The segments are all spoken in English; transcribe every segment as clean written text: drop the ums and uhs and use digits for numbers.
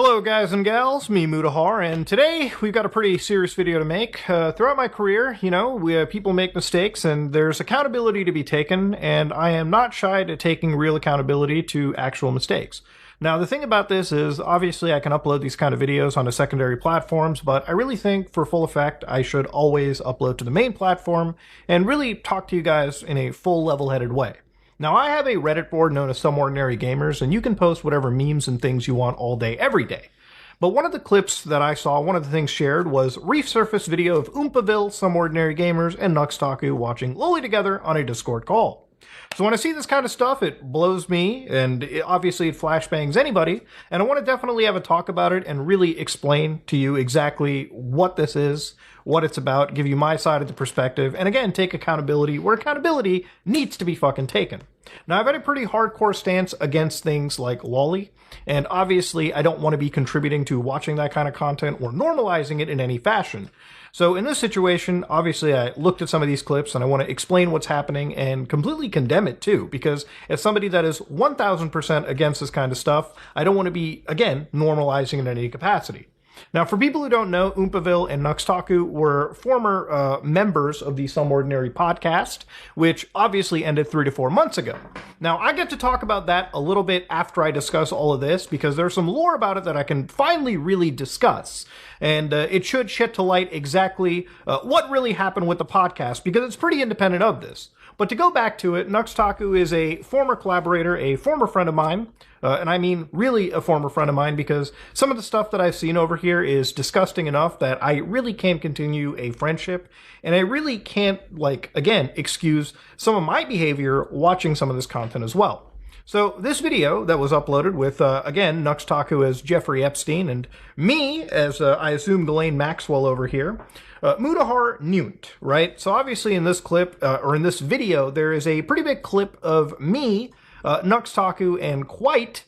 Hello guys and gals, me Mutahar, and today we've got a pretty serious video to make. Throughout my career, people make mistakes and there's accountability to be taken, and I am not shy to taking real accountability to actual mistakes. Now the thing about this is, obviously I can upload these kind of videos onto secondary platforms, but I really think for full effect I should always upload to the main platform and really talk to you guys in a full level-headed way. Now, I have a Reddit board known as Some Ordinary Gamers, and you can post whatever memes and things you want all day, every day. But one of the clips that I saw, one of the things shared, was resurfaced video of Oompaville, Some Ordinary Gamers, and Nuxtaku watching Loli together on a Discord call. So when I see this kind of stuff, it blows me, and obviously it flashbangs anybody, and I want to definitely have a talk about it and really explain to you exactly what this is, what it's about, give you my side of the perspective, and again, take accountability where accountability needs to be fucking taken. Now, I've had a pretty hardcore stance against things like loli, and obviously I don't want to be contributing to watching that kind of content or normalizing it in any fashion. So in this situation, obviously I looked at some of these clips and I want to explain what's happening and completely condemn it too, because as somebody that is 1000% against this kind of stuff, I don't want to be, again, normalizing it in any capacity. Now, for people who don't know, Oompaville and Nuxtaku were former members of the Some Ordinary podcast, which obviously ended 3 to 4 months ago. Now, I get to talk about that a little bit after I discuss all of this, because there's some lore about it that I can finally really discuss. And it should shed to light exactly what really happened with the podcast, because it's pretty independent of this. But to go back to it, Nuxtaku is a former collaborator, a former friend of mine, and I mean really a former friend of mine, because some of the stuff that I've seen over here is disgusting enough that I really can't continue a friendship, and I really can't, again, excuse some of my behavior watching some of this content as well. So this video that was uploaded with, again, Nuxtaku as Jeffrey Epstein and me as, I assume, Ghislaine Maxwell over here, Mutahar Nunt, right? So obviously in this clip, or in this video, there is a pretty big clip of me, Nuxtaku, and Quite,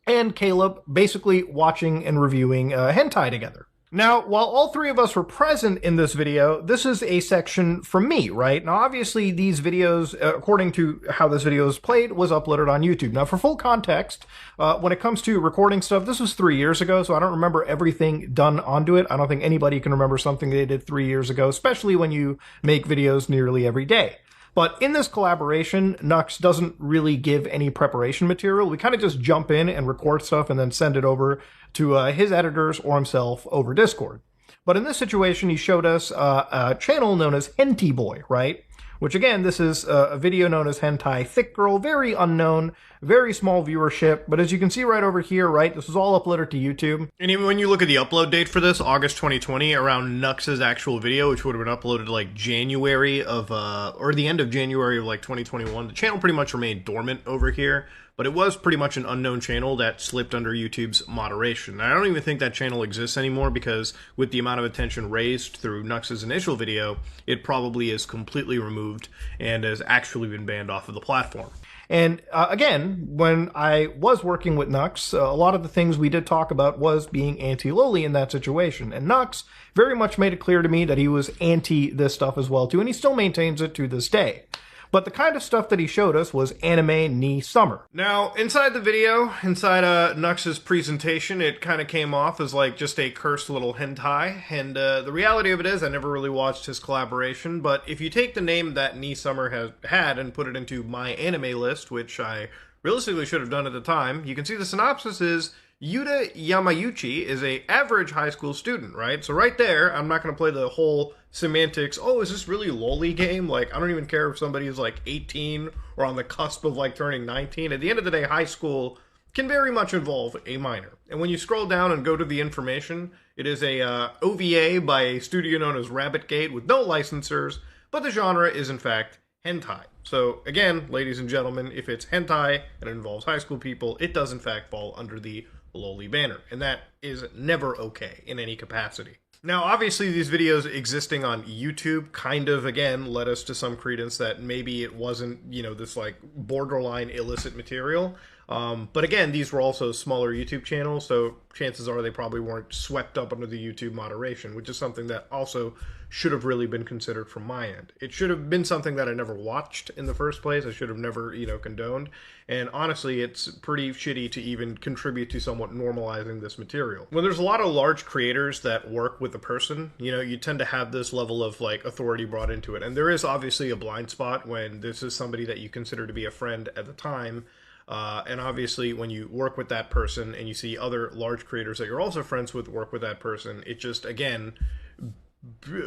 and Caleb basically watching and reviewing hentai together. Now, while all three of us were present in this video, this is a section from me, right? Now, obviously, these videos, according to how this video is played, was uploaded on YouTube. Now, for full context, when it comes to recording stuff, this was 3 years ago, so I don't remember everything done onto it. I don't think anybody can remember something they did 3 years ago, especially when you make videos nearly every day. But in this collaboration, Nux doesn't really give any preparation material. We kind of just jump in and record stuff and then send it over to his editors or himself over Discord. But in this situation, he showed us a channel known as Henty Boy, right? Which again, this is a video known as Hentai Thick Girl, very unknown, very small viewership, but as you can see right over here, right, this was all uploaded to YouTube. And even when you look at the upload date for this, August 2020, around Nux's actual video, which would have been uploaded like January of, or the end of January of like 2021, the channel pretty much remained dormant over here, but it was pretty much an unknown channel that slipped under YouTube's moderation. I don't even think that channel exists anymore, because with the amount of attention raised through Nux's initial video, it probably is completely removed and has actually been banned off of the platform. And again, when I was working with Nux, a lot of the things we did talk about was being anti-loli in that situation. And Nux very much made it clear to me that he was anti this stuff as well too, and he still maintains it to this day. But the kind of stuff that he showed us was anime ni summer. Now, inside the video, inside Nux's presentation, it kind of came off as like just a cursed little hentai. And the reality of it is, I never really watched his collaboration. But if you take the name that ni summer has had and put it into my anime list, which I realistically should have done at the time, you can see the synopsis is Yuta Yamayuchi is a average high school student, right? So right there, I'm not going to play the whole semantics, oh, is this really loli game? Like, I don't even care if somebody is like 18 or on the cusp of like turning 19. At the end of the day, high school can very much involve a minor. And when you scroll down and go to the information, it is a OVA by a studio known as Rabbitgate with no licensors, but the genre is in fact hentai. So again, ladies and gentlemen, if it's hentai and it involves high school people, it does in fact fall under the loli banner, and that is never okay in any capacity. Now, obviously, these videos existing on YouTube kind of, again, led us to some credence that maybe it wasn't, this, like, borderline illicit material. But again, these were also smaller YouTube channels, so chances are they probably weren't swept up under the YouTube moderation, which is something that also should have really been considered from my end. It should have been something that I never watched in the first place. I should have never, condoned. And honestly, it's pretty shitty to even contribute to somewhat normalizing this material. When there's a lot of large creators that work with a person, you tend to have this level of like authority brought into it. And there is obviously a blind spot when this is somebody that you consider to be a friend at the time. And obviously, when you work with that person and you see other large creators that you're also friends with work with that person, it just, again,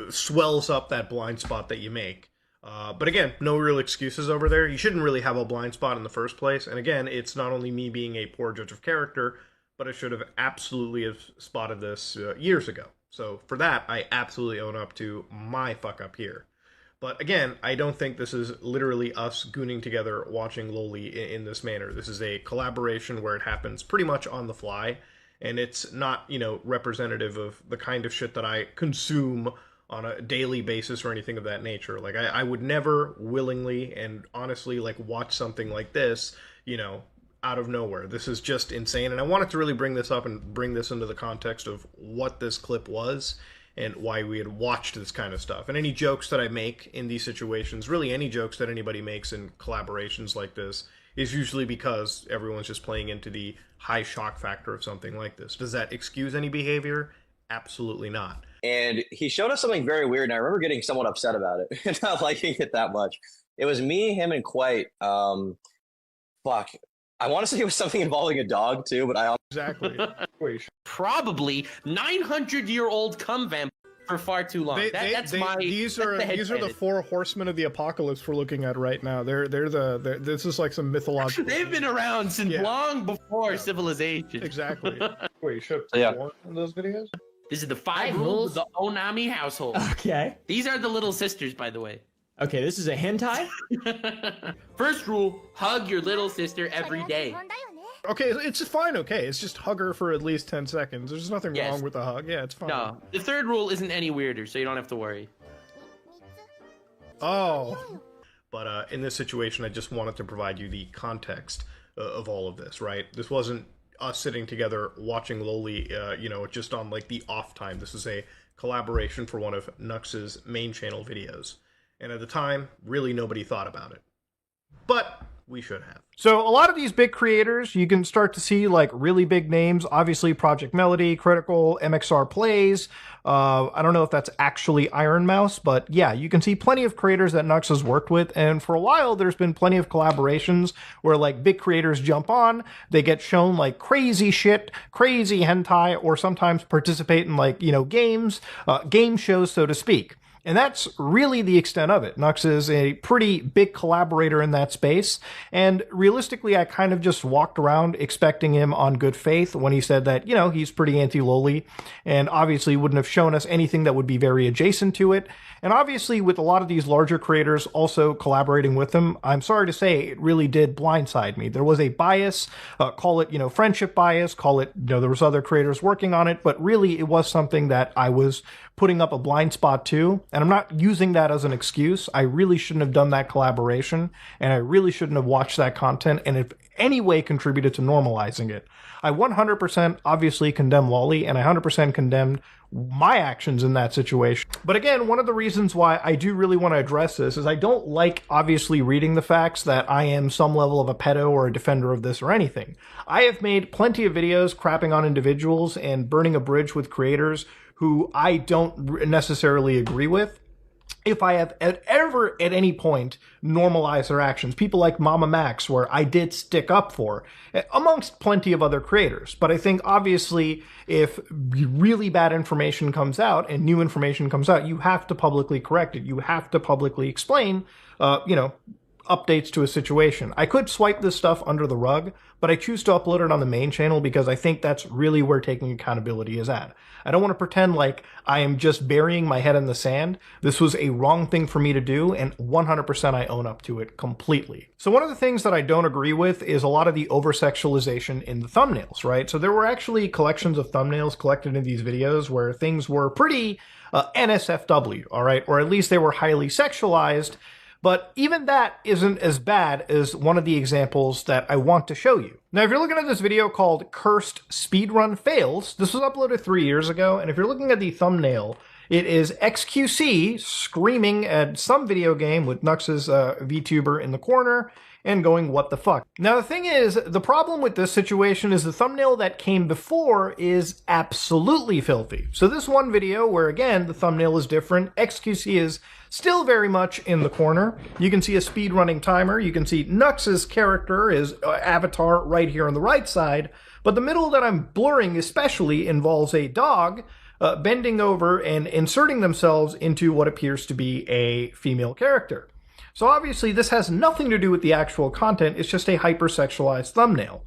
swells up that blind spot that you make. But again, no real excuses over there. You shouldn't really have a blind spot in the first place. And again, it's not only me being a poor judge of character, but I should have absolutely have spotted this years ago. So for that, I absolutely own up to my fuck up here. But again, I don't think this is literally us gooning together watching Loli in this manner. This is a collaboration where it happens pretty much on the fly, and it's not, representative of the kind of shit that I consume on a daily basis or anything of that nature. Like, I would never willingly and honestly, watch something like this, out of nowhere. This is just insane, and I wanted to really bring this up and bring this into the context of what this clip was and why we had watched this kind of stuff. And any jokes that I make in these situations, really any jokes that anybody makes in collaborations like this, is usually because everyone's just playing into the high shock factor of something like this. Does that excuse any behavior? Absolutely not. And he showed us something very weird, and I remember getting somewhat upset about it and not liking it that much. It was me, him, and Quite. I want to say it was something involving a dog too, but I exactly. Probably 900-year-old cum vamp for far too long. These are the four horsemen of the apocalypse we're looking at right now. This is like some mythological. They've been around since long before civilization. Exactly. Wait, you showed one in those videos? This is the 5 rules of the Onami household. Okay. These are the little sisters, by the way. Okay, this is a hentai? First rule, hug your little sister every day. Okay, it's fine, okay. It's just hug her for at least 10 seconds. There's nothing wrong with a hug. Yeah, it's fine. No, the third rule isn't any weirder, so you don't have to worry. Oh. But in this situation, I just wanted to provide you the context of all of this, right? This wasn't us sitting together watching Loli, just on the off time. This is a collaboration for one of Nux's main channel videos. And at the time, really nobody thought about it. But we should have. So a lot of these big creators, you can start to see really big names. Obviously, Project Melody, Critical, MXR Plays. I don't know if that's actually Iron Mouse, but yeah, you can see plenty of creators that Nux has worked with. And for a while, there's been plenty of collaborations where big creators jump on, they get shown crazy shit, crazy hentai, or sometimes participate in games, game shows, so to speak. And that's really the extent of it. Nux is a pretty big collaborator in that space. And realistically, I kind of just walked around expecting him on good faith when he said that, he's pretty anti-Loli and obviously wouldn't have shown us anything that would be very adjacent to it. And obviously, with a lot of these larger creators also collaborating with him, I'm sorry to say it really did blindside me. There was a bias, call it, friendship bias, call it, there was other creators working on it, but really it was something that I was putting up a blind spot to. And I'm not using that as an excuse. I really shouldn't have done that collaboration, and I really shouldn't have watched that content, and if any way contributed to normalizing it. I 100% obviously condemn Loli, and I 100% condemned my actions in that situation. But again, one of the reasons why I do really want to address this is I don't like obviously reading the facts that I am some level of a pedo or a defender of this or anything. I have made plenty of videos crapping on individuals and burning a bridge with creators who I don't necessarily agree with. If I have ever at any point normalized their actions, people like Mama Max, where I did stick up for, amongst plenty of other creators. But I think obviously if really bad information comes out and new information comes out, you have to publicly correct it. You have to publicly explain, updates to a situation. I could swipe this stuff under the rug, but I choose to upload it on the main channel because I think that's really where taking accountability is at. I don't want to pretend like I am just burying my head in the sand. This was a wrong thing for me to do, and 100% I own up to it completely. So one of the things that I don't agree with is a lot of the over-sexualization in the thumbnails, right? So there were actually collections of thumbnails collected in these videos where things were pretty NSFW, all right? Or at least they were highly sexualized. But even that isn't as bad as one of the examples that I want to show you. Now, if you're looking at this video called Cursed Speedrun Fails, this was uploaded 3 years ago, and if you're looking at the thumbnail, it is XQC screaming at some video game with Nux's VTuber in the corner and going, what the fuck? Now, the thing is, the problem with this situation is the thumbnail that came before is absolutely filthy. So this one video, where again, the thumbnail is different, XQC is still very much in the corner. You can see a speedrunning timer. You can see Nux's character, his avatar, right here on the right side. But the middle that I'm blurring especially involves a dog bending over and inserting themselves into what appears to be a female character. So obviously this has nothing to do with the actual content, it's just a hypersexualized thumbnail.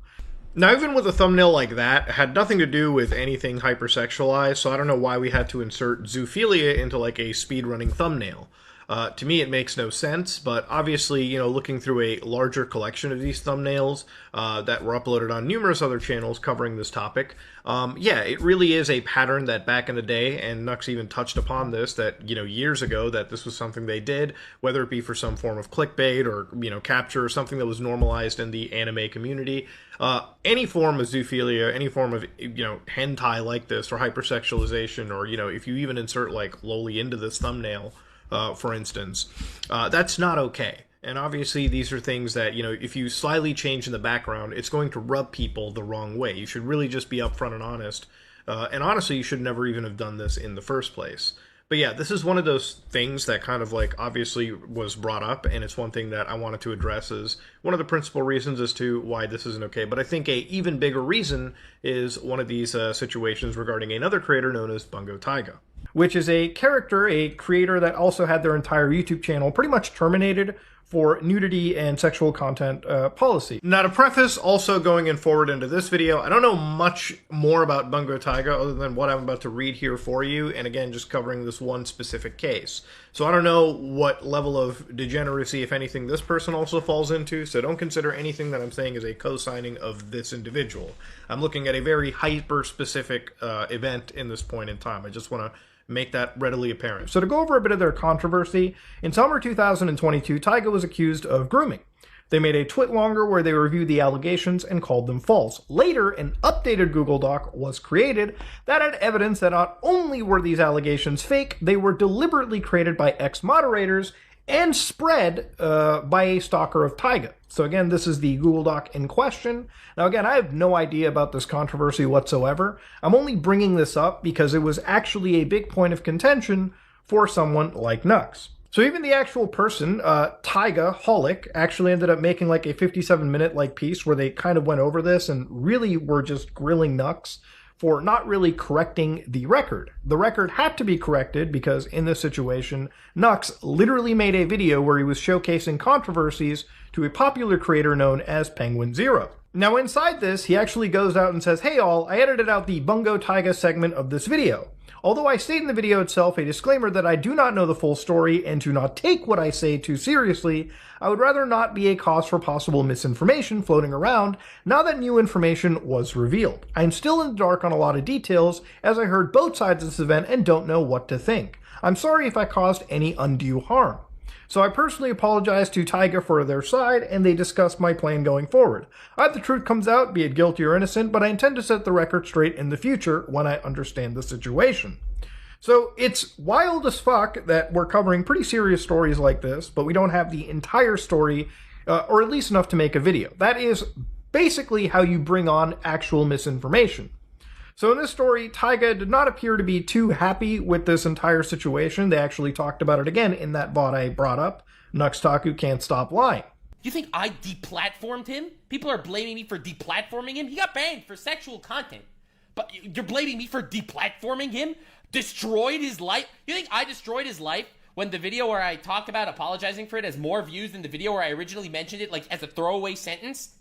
Now, even with a thumbnail like that, it had nothing to do with anything hypersexualized, so I don't know why we had to insert zoophilia into like a speedrunning thumbnail. To me, it makes no sense, but obviously, you know, looking through a larger collection of these thumbnails that were uploaded on numerous other channels covering this topic, yeah, it really is a pattern that back in the day, and Nux even touched upon this, that, you know, years ago, that this was something they did, whether it be for some form of clickbait or, you know, capture or something that was normalized in the anime community. Any form of zoophilia, any form of, you know, hentai like this, or hypersexualization, or, you know, if you even insert, like, loli into this thumbnail, for instance, that's not okay. And obviously these are things that, you know, if you slightly change in the background, it's going to rub people the wrong way. You should really just be upfront and honest. And honestly, you should never even have done this in the first place. But yeah, this is one of those things that kind of like obviously was brought up, and it's one thing that I wanted to address as one of the principal reasons as to why this isn't okay. But I think a even bigger reason is one of these situations regarding another creator known as Bungo Taiga, which is a character, a creator that also had their entire YouTube channel pretty much terminated for nudity and sexual content policy. Now, to preface, also going in forward into this video, I don't know much more about Bungo Taiga other than what I'm about to read here for you, and again, just covering this one specific case. So I don't know what level of degeneracy, if anything, this person also falls into, so don't consider anything that I'm saying as a co-signing of this individual. I'm looking at a very hyper-specific event in this point in time. I just want to make that readily apparent. So to go over a bit of their controversy, in summer 2022, Taiga was accused of grooming. They made a twit longer where they reviewed the allegations and called them false. Later, an updated Google Doc was created that had evidence that not only were these allegations fake, they were deliberately created by ex-moderators and spread by a stalker of Taiga. So again, this is the Google Doc in question. Now again, I have no idea about this controversy whatsoever. I'm only bringing this up because it was actually a big point of contention for someone like Nux. So even the actual person, Taiga Holic, actually ended up making like a 57-minute like piece where they kind of went over this and really were just grilling Nux for not really correcting the record. The record had to be corrected because in this situation, Nux literally made a video where he was showcasing controversies to a popular creator known as Penguin Zero. Now inside this, he actually goes out and says, "Hey all, I edited out the Bungo Taiga segment of this video. Although I state in the video itself a disclaimer that I do not know the full story and do not take what I say too seriously, I would rather not be a cause for possible misinformation floating around now that new information was revealed. I'm still in the dark on a lot of details as I heard both sides of this event and don't know what to think. I'm sorry if I caused any undue harm." So I personally apologize to Taiga for their side, and they discussed my plan going forward. I hope the truth comes out, be it guilty or innocent, but I intend to set the record straight in the future when I understand the situation. So it's wild as fuck that we're covering pretty serious stories like this, but we don't have the entire story, or at least enough to make a video. That is basically how you bring on actual misinformation. So in this story, Taiga did not appear to be too happy with this entire situation. They actually talked about it again in that VOD I brought up, Nuxtaku Can't Stop Lying. You think I deplatformed him? People are blaming me for deplatforming him? He got banned for sexual content. But you're blaming me for deplatforming him? Destroyed his life? You think I destroyed his life when the video where I talked about apologizing for it has more views than the video where I originally mentioned it, like as a throwaway sentence?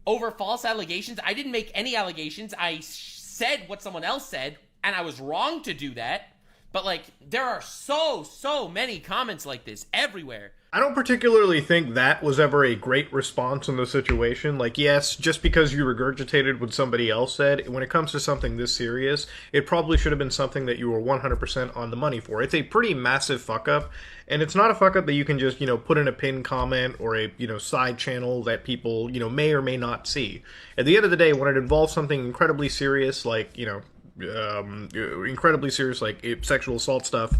Over false allegations? I didn't make any allegations. I said what someone else said, and I was wrong to do that. But like, there are so many comments like this everywhere. I don't particularly think that was ever a great response in the situation. Like, yes, just because you regurgitated what somebody else said, when it comes to something this serious, it probably should have been something that you were 100% on the money for. It's a pretty massive fuck up, and it's not a fuck up that you can just, put in a pinned comment or a, side channel that people, may or may not see. At the end of the day, when it involves something incredibly serious, like, incredibly serious, like sexual assault stuff,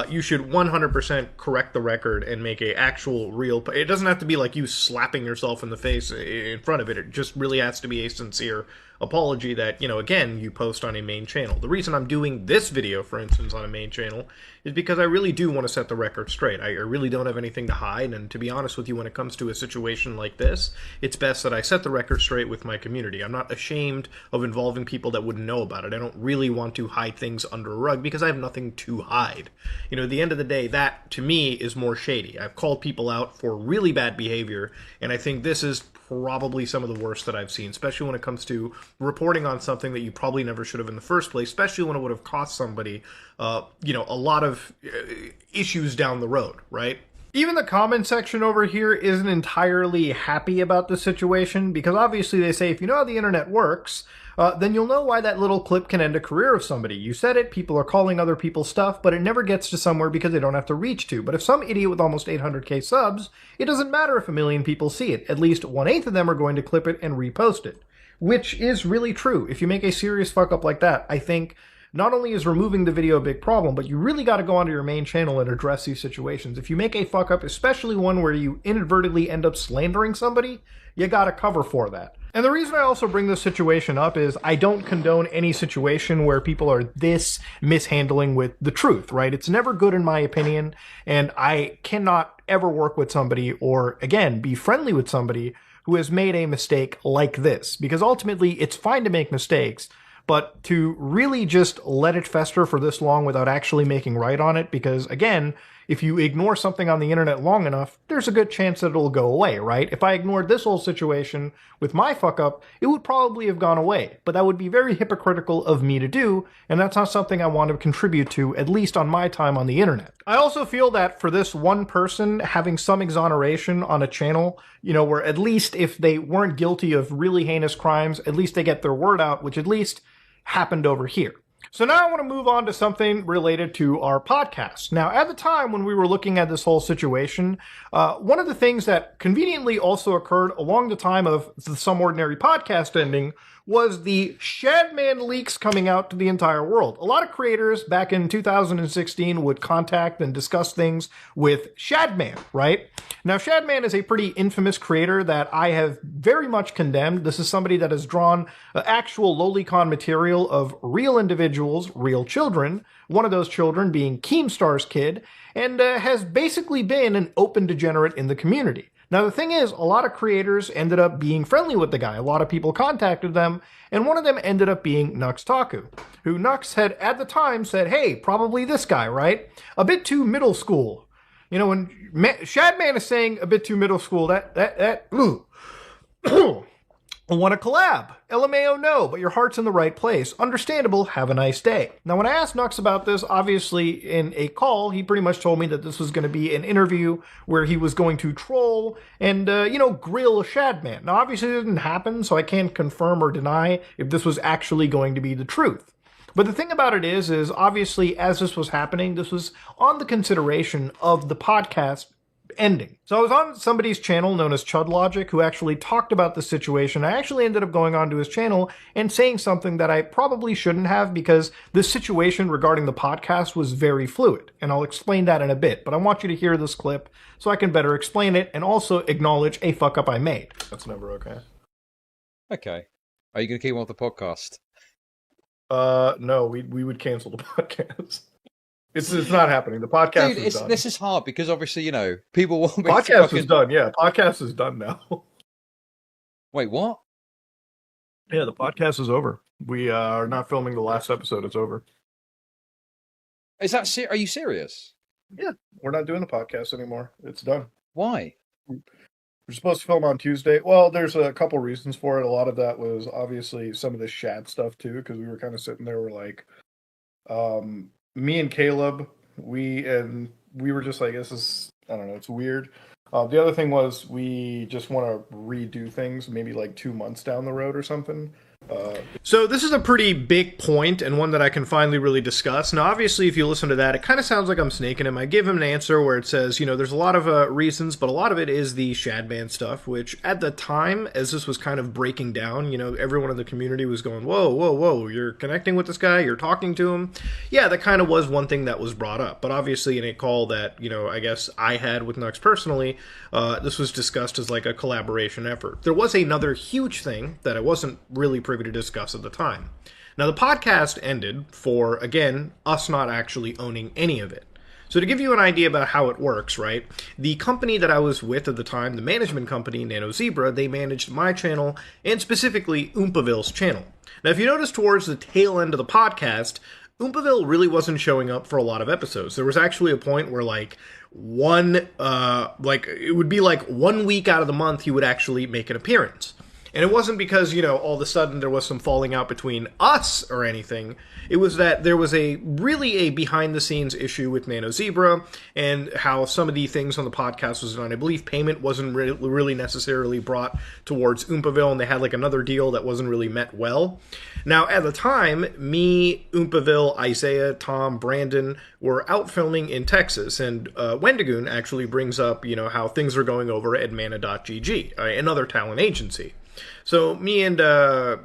you should 100% correct the record and make a actual real. It doesn't have to be like you slapping yourself in the face in front of it. It just really has to be a sincere apology that, again, you post on a main channel. The reason I'm doing this video, for instance, on a main channel is because I really do want to set the record straight. I really don't have anything to hide, and to be honest with you, when it comes to a situation like this, it's best that I set the record straight with my community. I'm not ashamed of involving people that wouldn't know about it. I don't really want to hide things under a rug because I have nothing to hide. At the end of the day, that, to me, is more shady. I've called people out for really bad behavior, and I think this is probably some of the worst that I've seen, especially when it comes to reporting on something that you probably never should have in the first place, especially when it would have cost somebody, a lot of issues down the road, right? Even the comment section over here isn't entirely happy about the situation, because obviously they say if you know how the internet works, then you'll know why that little clip can end a career of somebody. You said it, people are calling other people stuff, but it never gets to somewhere because they don't have to reach to. But if some idiot with almost 800k subs, it doesn't matter if a million people see it. At least 1/8 of them are going to clip it and repost it. Which is really true. If you make a serious fuck up like that, I think not only is removing the video a big problem, but you really got to go onto your main channel and address these situations. If you make a fuck up, especially one where you inadvertently end up slandering somebody, you got to cover for that. And the reason I also bring this situation up is I don't condone any situation where people are this mishandling with the truth, right? It's never good in my opinion, and I cannot ever work with somebody or, again, be friendly with somebody who has made a mistake like this. Because ultimately, it's fine to make mistakes, but to really just let it fester for this long without actually making right on it, because again, if you ignore something on the internet long enough, there's a good chance that it'll go away, right? If I ignored this whole situation with my fuck up, it would probably have gone away, but that would be very hypocritical of me to do, and that's not something I want to contribute to, at least on my time on the internet. I also feel that for this one person having some exoneration on a channel, where at least if they weren't guilty of really heinous crimes, at least they get their word out, which at least happened over here. So now I want to move on to something related to our podcast. Now, at the time when we were looking at this whole situation, one of the things that conveniently also occurred along the time of the Some Ordinary podcast ending was the Shadman leaks coming out to the entire world. A lot of creators back in 2016 would contact and discuss things with Shadman, right? Now, Shadman is a pretty infamous creator that I have very much condemned. This is somebody that has drawn actual lolicon material of real individuals, real children, one of those children being Keemstar's kid, and has basically been an open degenerate in the community. Now, the thing is, a lot of creators ended up being friendly with the guy. A lot of people contacted them, and one of them ended up being Nux Taku, who Nux had at the time said, hey, probably this guy, right? A bit too middle school. When Shadman is saying a bit too middle school, I want to collab. LMAO, no, but your heart's in the right place. Understandable, have a nice day. Now, when I asked Nux about this, obviously in a call, he pretty much told me that this was going to be an interview where he was going to troll and, grill Shadman. Now, obviously it didn't happen, so I can't confirm or deny if this was actually going to be the truth. But the thing about it is obviously as this was happening, this was on the consideration of the podcast ending. So I was on somebody's channel known as Chud Logic who actually talked about the situation. I actually ended up going onto his channel and saying something that I probably shouldn't have because this situation regarding the podcast was very fluid. And I'll explain that in a bit. But I want you to hear this clip so I can better explain it and also acknowledge a fuck up I made. That's never okay. Okay. Are you going to keep on with the podcast? No, we would cancel the podcast. It's not happening. The podcast is done. This is hard because obviously, people want me podcast is done. Yeah, podcast is done now. Wait, what? Yeah, the podcast is over. We are not filming the last episode. It's over. Is that are you serious? Yeah, we're not doing the podcast anymore. It's done. Why? We're supposed to film on Tuesday. Well, there's a couple reasons for it. A lot of that was obviously some of the Shad stuff too, because we were kind of sitting there. We're like, me and Caleb, we were just like, this is I don't know, it's weird. The other thing was we just want to redo things maybe like 2 months down the road or something. So this is a pretty big point and one that I can finally really discuss. Now, obviously, if you listen to that, it kind of sounds like I'm snaking him. I give him an answer where it says, there's a lot of reasons, but a lot of it is the Shadman stuff, which at the time, as this was kind of breaking down, everyone in the community was going, whoa, whoa, whoa, you're connecting with this guy, you're talking to him. Yeah, that kind of was one thing that was brought up. But obviously, in a call that, I guess I had with Nux personally, this was discussed as like a collaboration effort. There was another huge thing that I wasn't really privy to discuss at the time. Now, the podcast ended for, again, us not actually owning any of it. So to give you an idea about how it works, right, the company that I was with at the time, the management company, Nano Zebra, they managed my channel and specifically Oompaville's channel. Now, if you notice towards the tail end of the podcast, Oompaville really wasn't showing up for a lot of episodes. There was actually a point where, it would be like 1 week out of the month he would actually make an appearance. And it wasn't because, all of a sudden there was some falling out between us or anything. It was that there was really a behind-the-scenes issue with Nano Zebra and how some of the things on the podcast was done. I believe payment wasn't really necessarily brought towards Oompaville, and they had another deal that wasn't really met well. Now, at the time, me, Oompaville, Isaiah, Tom, Brandon were out filming in Texas, and Wendigoon actually brings up, how things are going over at Mana.gg, another talent agency. So me and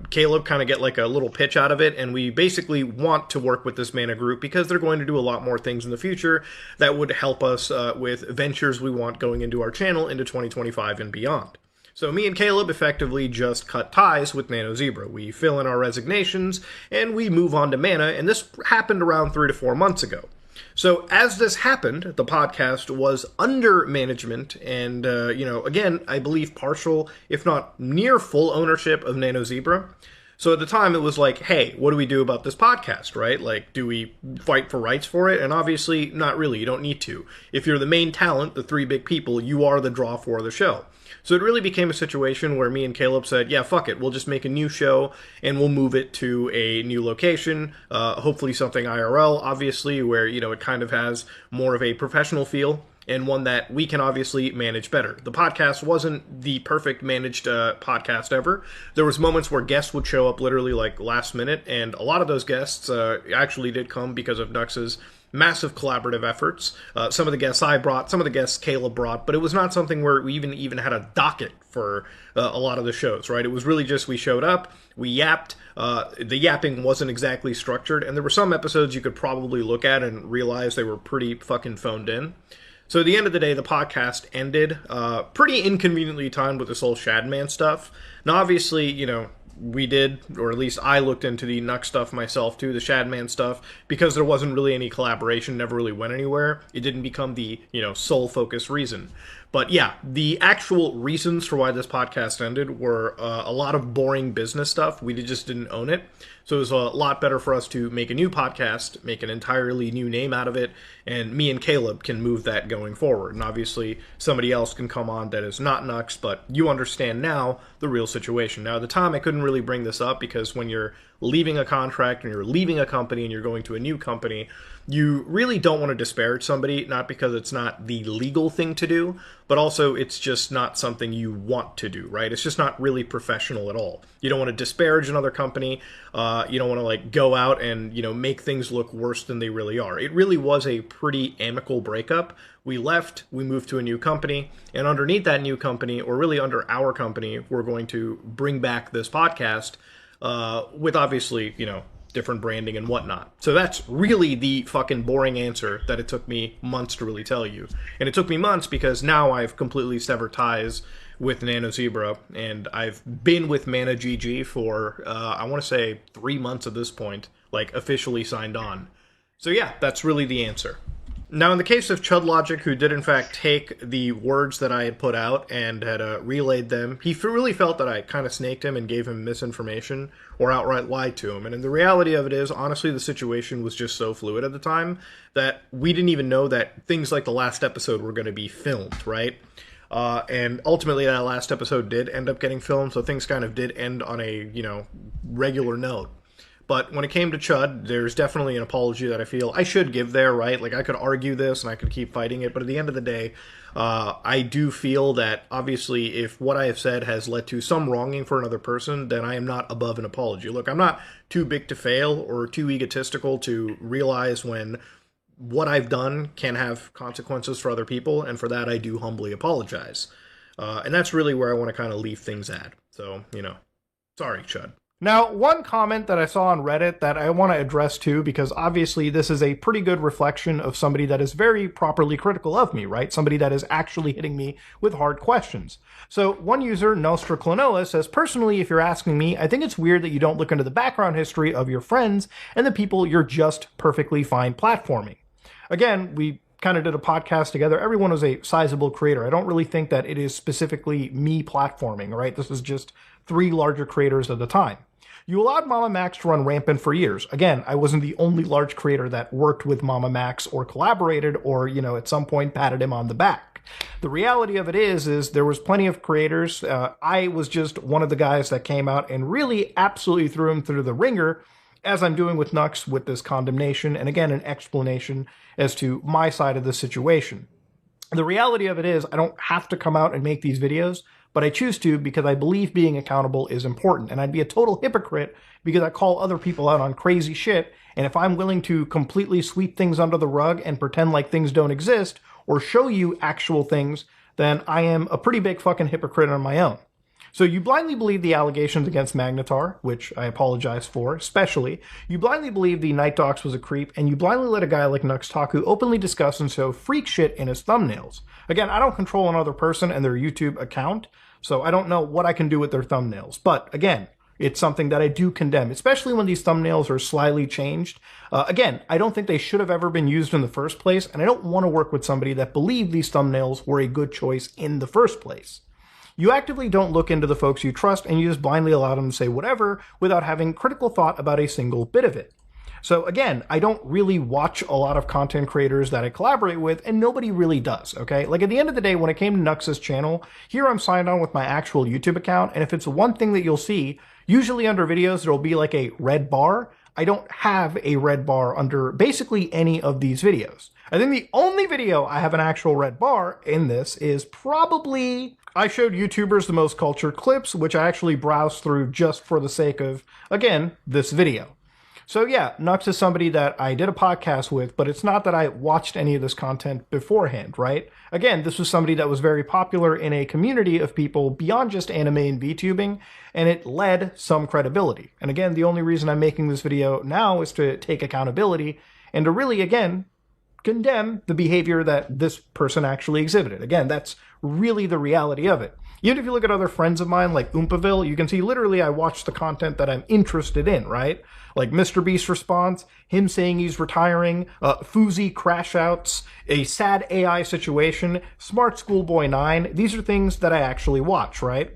Caleb kind of get a little pitch out of it, and we basically want to work with this Mana group because they're going to do a lot more things in the future that would help us with ventures we want going into our channel into 2025 and beyond. So me and Caleb effectively just cut ties with Nano Zebra. We fill in our resignations, and we move on to Mana, and this happened around 3 to 4 months ago. So as this happened, the podcast was under management and, again, I believe partial, if not near full ownership of Nano Zebra. So at the time, it was like, hey, what do we do about this podcast, right? Do we fight for rights for it? And obviously, not really. You don't need to. If you're the main talent, the 3 big people, you are the draw for the show. So it really became a situation where me and Caleb said, yeah, fuck it, we'll just make a new show and we'll move it to a new location, hopefully something IRL, obviously, where, it kind of has more of a professional feel and one that we can obviously manage better. The podcast wasn't the perfect managed podcast ever. There was moments where guests would show up literally last minute, and a lot of those guests actually did come because of Nux's massive collaborative efforts. Some of the guests I brought, some of the guests Caleb brought, but it was not something where we even had a docket for a lot of the shows, right? It was really just we showed up, we yapped. The yapping wasn't exactly structured, and there were some episodes you could probably look at and realize they were pretty fucking phoned in. So at the end of the day, the podcast ended pretty inconveniently timed with this whole Shadman stuff. Now, obviously, we did, or at least I looked into the Nux stuff myself too, the Shadman stuff, because there wasn't really any collaboration, never really went anywhere. It didn't become the, sole focus reason. But yeah, the actual reasons for why this podcast ended were a lot of boring business stuff. We just didn't own it. So it was a lot better for us to make a new podcast, make an entirely new name out of it, and me and Caleb can move that going forward. And obviously, somebody else can come on that is not Nux, but you understand now the real situation. Now, at the time, I couldn't really bring this up because when you're leaving a contract and you're leaving a company and you're going to a new company, you really don't want to disparage somebody, not because it's not the legal thing to do, but also it's just not something you want to do, right? It's just not really professional at all. You don't want to disparage another company. You don't want to go out and, make things look worse than they really are. It really was a pretty amicable breakup. We left, we moved to a new company, and underneath that new company, or really under our company, we're going to bring back this podcast with obviously, different branding and whatnot. So that's really the fucking boring answer that it took me months to really tell you. And it took me months because now I've completely severed ties with Nano Zebra, and I've been with Mana GG for, I want to say 3 months at this point, officially signed on. So yeah, that's really the answer. Now, in the case of Chud Logic, who did in fact take the words that I had put out and had relayed them, he really felt that I kind of snaked him and gave him misinformation or outright lied to him. And the reality of it is, honestly, the situation was just so fluid at the time that we didn't even know that things like the last episode were going to be filmed, right? And ultimately, that last episode did end up getting filmed, so things kind of did end on a, regular note. But when it came to Chud, there's definitely an apology that I feel I should give there, right? Like, I could argue this and I could keep fighting it, but at the end of the day, I do feel that, obviously, if what I have said has led to some wronging for another person, then I am not above an apology. Look, I'm not too big to fail or too egotistical to realize when what I've done can have consequences for other people, and for that I do humbly apologize. And that's really where I want to kind of leave things at. So, sorry, Chud. Now, one comment that I saw on Reddit that I want to address too, because obviously this is a pretty good reflection of somebody that is very properly critical of me, right? Somebody that is actually hitting me with hard questions. So one user, Nostra Clonoa, says, personally, if you're asking me, I think it's weird that you don't look into the background history of your friends and the people you're just perfectly fine platforming. Again, we kind of did a podcast together. Everyone was a sizable creator. I don't really think that it is specifically me platforming, right? This is just 3 larger creators at the time. You allowed Mama Max to run rampant for years. Again, I wasn't the only large creator that worked with Mama Max or collaborated or, at some point patted him on the back. The reality of it is there was plenty of creators. I was just one of the guys that came out and really absolutely threw him through the ringer, as I'm doing with Nux with this condemnation, and again, an explanation as to my side of the situation. The reality of it is I don't have to come out and make these videos, but I choose to because I believe being accountable is important. And I'd be a total hypocrite because I call other people out on crazy shit. And if I'm willing to completely sweep things under the rug and pretend like things don't exist or show you actual things, then I am a pretty big fucking hypocrite on my own. So you blindly believe the allegations against Magnetar, which I apologize for, especially. You blindly believe the Night Docs was a creep, and you blindly let a guy like Nuxtaku openly discuss and show freak shit in his thumbnails. Again, I don't control another person and their YouTube account, so I don't know what I can do with their thumbnails. But again, it's something that I do condemn, especially when these thumbnails are slyly changed. Again, I don't think they should have ever been used in the first place, and I don't want to work with somebody that believed these thumbnails were a good choice in the first place. You actively don't look into the folks you trust, and you just blindly allow them to say whatever without having critical thought about a single bit of it. So again, I don't really watch a lot of content creators that I collaborate with, and nobody really does, okay? Like, at the end of the day, when it came to Nux's channel, here I'm signed on with my actual YouTube account, and if it's one thing that you'll see, usually under videos there'll be like a red bar. I don't have a red bar under basically any of these videos. I think the only video I have an actual red bar in this is probably... I showed YouTubers the most cultured clips, which I actually browsed through just for the sake of, again, this video. So yeah, Nux is somebody that I did a podcast with, but it's not that I watched any of this content beforehand, right? Again, this was somebody that was very popular in a community of people beyond just anime and VTubing, and it led some credibility. And again, the only reason I'm making this video now is to take accountability and to really, again, condemn the behavior that this person actually exhibited. Again, that's really the reality of it. Even if you look at other friends of mine like Oompaville, you can see literally I watch the content that I'm interested in, right? Like Mr. Beast's response, him saying he's retiring, Foozy crash outs, a sad AI situation, Smart Schoolboy 9. These are things that I actually watch, right?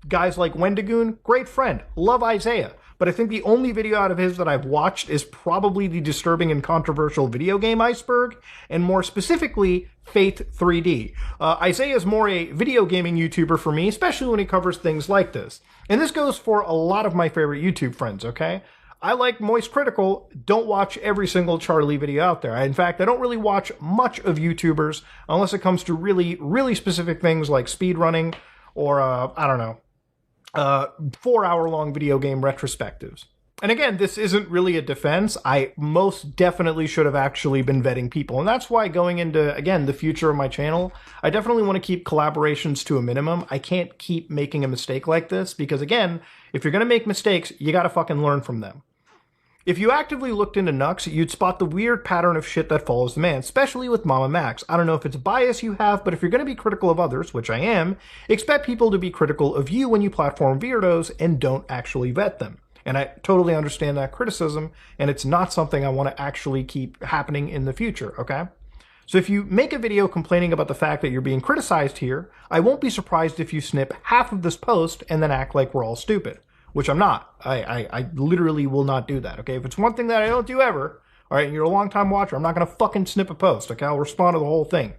Guys like Wendigoon, great friend, love Isaiah. But I think the only video out of his that I've watched is probably the disturbing and controversial video game Iceberg, and more specifically, Faith 3D. Isaiah is more a video gaming YouTuber for me, especially when he covers things like this. And this goes for a lot of my favorite YouTube friends, okay? I like Moist Critical, don't watch every single Charlie video out there. In fact, I don't really watch much of YouTubers unless it comes to really, really specific things like speedrunning or, I don't know, 4-hour-long video game retrospectives. And again, this isn't really a defense. I most definitely should have actually been vetting people. And that's why going into, again, the future of my channel, I definitely want to keep collaborations to a minimum. I can't keep making a mistake like this because, again, if you're going to make mistakes, you got to fucking learn from them. If you actively looked into Nux, you'd spot the weird pattern of shit that follows the man, especially with Mama Max. I don't know if it's bias you have, but if you're going to be critical of others, which I am, expect people to be critical of you when you platform weirdos and don't actually vet them. And I totally understand that criticism, and it's not something I want to actually keep happening in the future, okay? So if you make a video complaining about the fact that you're being criticized here, I won't be surprised if you snip half of this post and then act like we're all stupid. Which I'm not. I literally will not do that, okay? If it's one thing that I don't do ever, all right, and you're a long-time watcher, I'm not going to fucking snip a post, okay? I'll respond to the whole thing.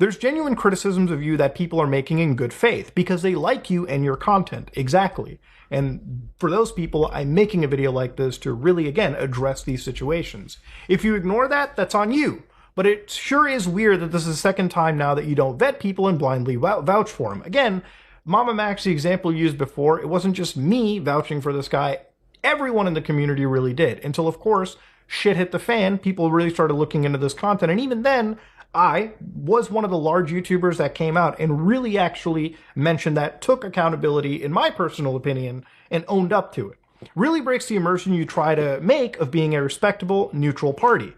There's genuine criticisms of you that people are making in good faith because they like you and your content. Exactly. And for those people, I'm making a video like this to really, again, address these situations. If you ignore that, that's on you. But it sure is weird that this is the second time now that you don't vet people and blindly vouch for them. Again, Mama Max, the example used before, it wasn't just me vouching for this guy. Everyone in the community really did. Until, of course, shit hit the fan. People really started looking into this content. And even then, I was one of the large YouTubers that came out and really actually mentioned that, took accountability, in my personal opinion, and owned up to it. Really breaks the immersion you try to make of being a respectable, neutral party,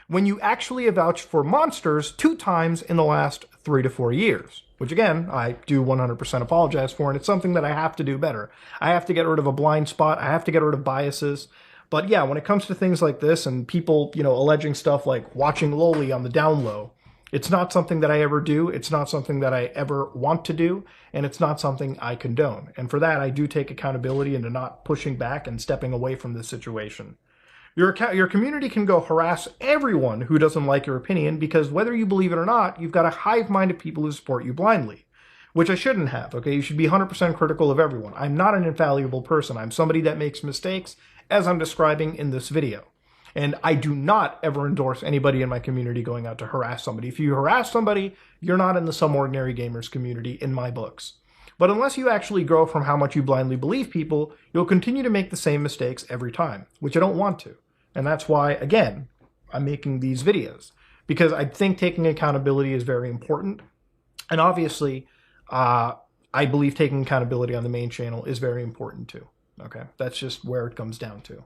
when you actually have vouched for monsters 2 times in the last 3 to 4 years. Which, again, I do 100% apologize for, and it's something that I have to do better. I have to get rid of a blind spot. I have to get rid of biases. But yeah, when it comes to things like this and people, alleging stuff like watching Loli on the down low, it's not something that I ever do. It's not something that I ever want to do. And it's not something I condone. And for that, I do take accountability into not pushing back and stepping away from this situation. Your community can go harass everyone who doesn't like your opinion because whether you believe it or not, you've got a hive mind of people who support you blindly, which I shouldn't have, okay? You should be 100% critical of everyone. I'm not an infallible person. I'm somebody that makes mistakes, as I'm describing in this video. And I do not ever endorse anybody in my community going out to harass somebody. If you harass somebody, you're not in the Some Ordinary Gamers community in my books. But unless you actually grow from how much you blindly believe people, you'll continue to make the same mistakes every time, which I don't want to. And that's why, again, I'm making these videos. Because I think taking accountability is very important. And obviously, I believe taking accountability on the main channel is very important too. Okay? That's just where it comes down to.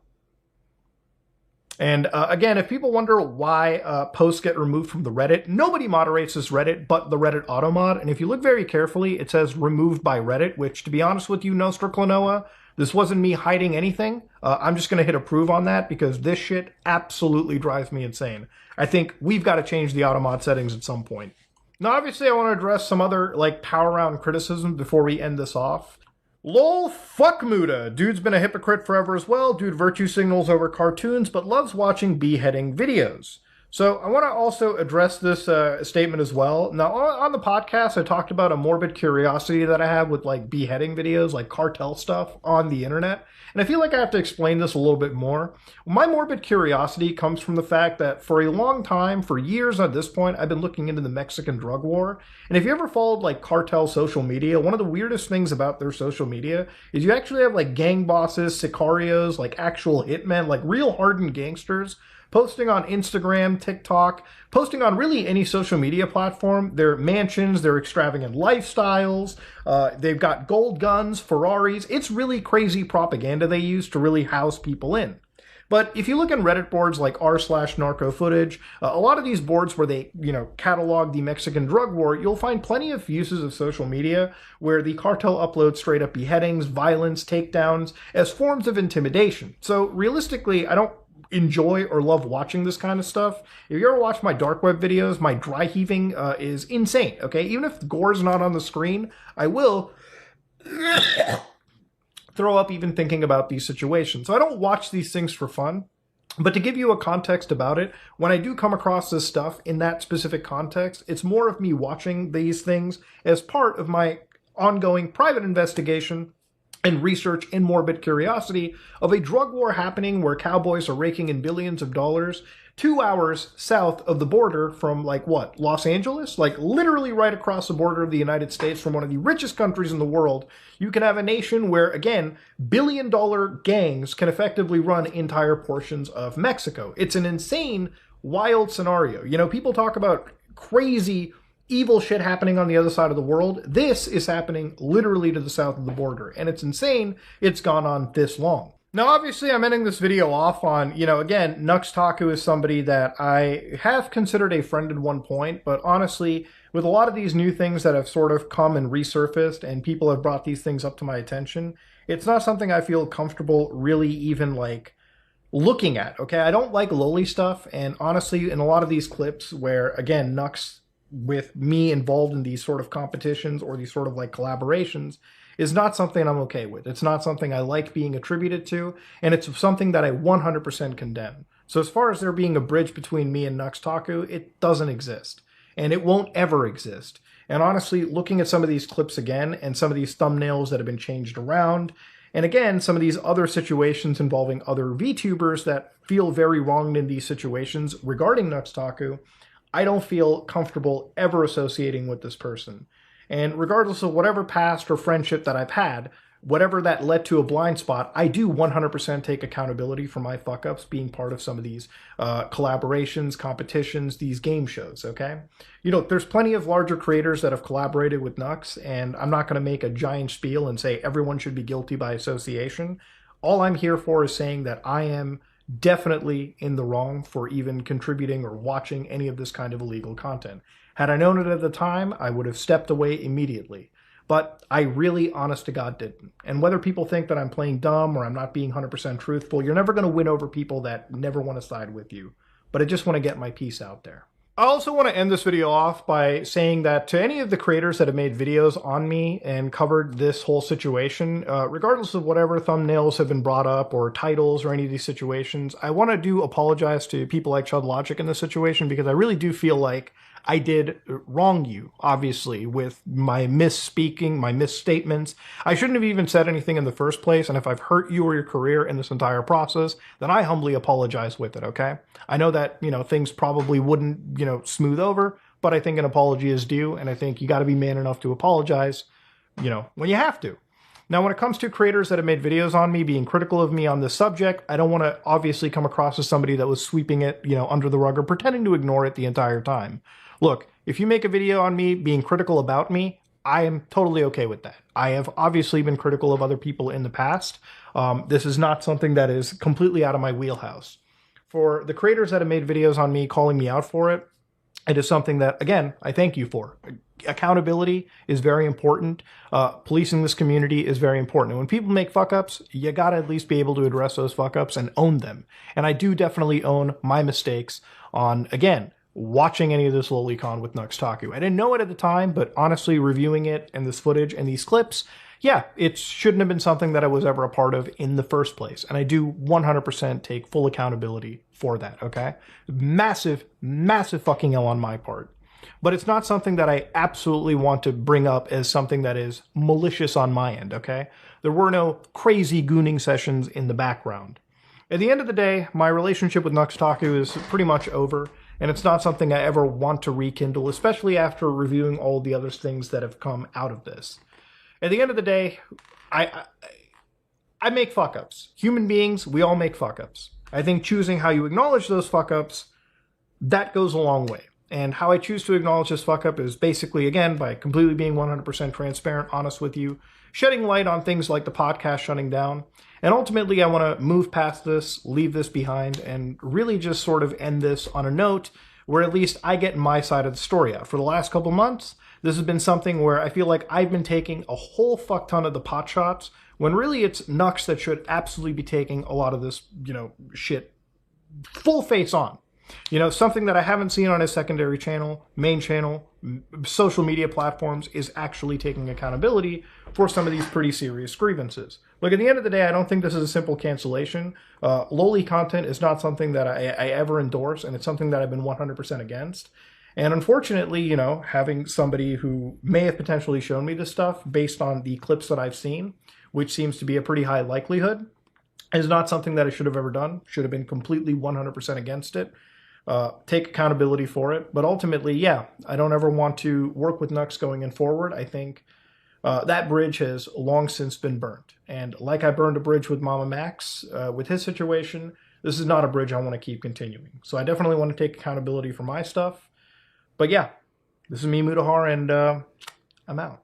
And again, if people wonder why posts get removed from the Reddit, nobody moderates this Reddit but the Reddit automod. And if you look very carefully, it says removed by Reddit, which, to be honest with you, Nostra Klonoa, this wasn't me hiding anything. I'm just going to hit approve on that because this shit absolutely drives me insane. I think we've got to change the automod settings at some point. Now, obviously, I want to address some other, power round criticism before we end this off. Lol, fuck Muda. Dude's been a hypocrite forever as well. Dude virtue signals over cartoons, but loves watching beheading videos. So I want to also address this statement as well. Now, on the podcast, I talked about a morbid curiosity that I have with, beheading videos, cartel stuff on the internet. And I feel like I have to explain this a little bit more. My morbid curiosity comes from the fact that for a long time, for years at this point, I've been looking into the Mexican drug war. And if you ever followed cartel social media, one of the weirdest things about their social media is you actually have gang bosses, sicarios, actual hitmen, real hardened gangsters posting on Instagram, TikTok, posting on really any social media platform, their mansions, their extravagant lifestyles, they've got gold guns, Ferraris. It's really crazy propaganda they use to really house people in. But if you look in Reddit boards like r/narco footage, a lot of these boards where they, catalog the Mexican drug war, you'll find plenty of uses of social media where the cartel uploads straight up beheadings, violence, takedowns as forms of intimidation. So realistically, I don't enjoy or love watching this kind of stuff. If you ever watch my dark web videos, my dry heaving is insane, okay? Even if gore's not on the screen, I will throw up even thinking about these situations. So I don't watch these things for fun. But to give you a context about it, when I do come across this stuff in that specific context, it's more of me watching these things as part of my ongoing private investigation and research and morbid curiosity of a drug war happening where cowboys are raking in billions of dollars 2 hours south of the border from, Los Angeles? Literally right across the border of the United States from one of the richest countries in the world. You can have a nation where, again, billion-dollar gangs can effectively run entire portions of Mexico. It's an insane, wild scenario. People talk about crazy evil shit happening on the other side of the world. This is happening literally to the south of the border. And it's insane it's gone on this long. Now, obviously, I'm ending this video off on, again, Nux Taku is somebody that I have considered a friend at one point, but honestly, with a lot of these new things that have sort of come and resurfaced and people have brought these things up to my attention, it's not something I feel comfortable really even, looking at, okay? I don't like lowly stuff, and honestly, in a lot of these clips where, again, Nux with me involved in these sort of competitions or these sort of collaborations is not something I'm okay with. It's not something I like being attributed to, and it's something that I 100% condemn. So as far as there being a bridge between me and Nux Taku, it doesn't exist. and it won't ever exist. And honestly, looking at some of these clips again and some of these thumbnails that have been changed around, and again, some of these other situations involving other VTubers that feel very wronged in these situations regarding Nuxtaku, I don't feel comfortable ever associating with this person. And regardless of whatever past or friendship that I've had, whatever that led to a blind spot, I do 100% take accountability for my fuck-ups being part of some of these collaborations, competitions, these game shows, okay? You know, there's plenty of larger creators that have collaborated with Nux, and I'm not going to make a giant spiel and say everyone should be guilty by association. All I'm here for is saying that I am definitely in the wrong for even contributing or watching any of this kind of illegal content. Had I known it at the time, I would have stepped away immediately. But I really, honest to God, didn't. And whether people think that I'm playing dumb or I'm not being 100% truthful, you're never going to win over people that never want to side with you. But I just want to get my piece out there. I also want to end this video off by saying that to any of the creators that have made videos on me and covered this whole situation, regardless of whatever thumbnails have been brought up or titles or any of these situations, I want to apologize to people like Chud Logic in this situation, because I really do feel like I did wrong you, obviously, with my misspeaking, my misstatements. I shouldn't have even said anything in the first place, and if I've hurt you or your career in this entire process, then I humbly apologize with it, okay? I know that, you know, things probably wouldn't, you know, smooth over, but I think an apology is due, and I think you got to be man enough to apologize, you know, when you have to. Now, when it comes to creators that have made videos on me, being critical of me on this subject, I don't want to obviously come across as somebody that was sweeping it, you know, under the rug or pretending to ignore it the entire time. Look, if you make a video on me being critical about me, I am totally okay with that. I have obviously been critical of other people in the past. This is not something that is completely out of my wheelhouse. For the creators that have made videos on me calling me out for it, it is something that, again, I thank you for. Accountability is very important. Policing this community is very important. And when people make fuck-ups, you gotta at least be able to address those fuck-ups and own them. And I do definitely own my mistakes on, again, watching any of this lolicon with Nuxtaku. I didn't know it at the time, but honestly, reviewing it and this footage and these clips, yeah, it shouldn't have been something that I was ever a part of in the first place. And I do 100% take full accountability for that, okay? Massive, massive fucking L on my part. But it's not something that I absolutely want to bring up as something that is malicious on my end, okay? There were no crazy gooning sessions in the background. At the end of the day, my relationship with Nuxtaku is pretty much over, and it's not something I ever want to rekindle, especially after reviewing all the other things that have come out of this. At the end of the day, I make fuck-ups. Human beings, we all make fuck-ups. I think choosing how you acknowledge those fuck-ups, that goes a long way. And how I choose to acknowledge this fuck-up is basically, again, by completely being 100% transparent, honest with you, shedding light on things like the podcast shutting down. And ultimately, I want to move past this, leave this behind, and really just sort of end this on a note where at least I get my side of the story out. For the last couple months, this has been something where I feel like I've been taking a whole fuck ton of the pot shots, when really it's Nux that should absolutely be taking a lot of this, you know, shit full face on. You know, something that I haven't seen on his secondary channel, main channel, social media platforms is actually taking accountability for some of these pretty serious grievances. Look, at the end of the day, I don't think this is a simple cancellation. Lowly content is not something that I ever endorse, and it's something that I've been 100% against. And unfortunately, you know, having somebody who may have potentially shown me this stuff based on the clips that I've seen, which seems to be a pretty high likelihood, is not something that I should have ever done. Should have been completely 100% against it. Take accountability for it. But ultimately, yeah, I don't ever want to work with Nux going in forward. I think that bridge has long since been burnt. And like I burned a bridge with Mama Max, with his situation, this is not a bridge I want to keep continuing. So I definitely want to take accountability for my stuff. But yeah, this is me, Mutahar, and I'm out.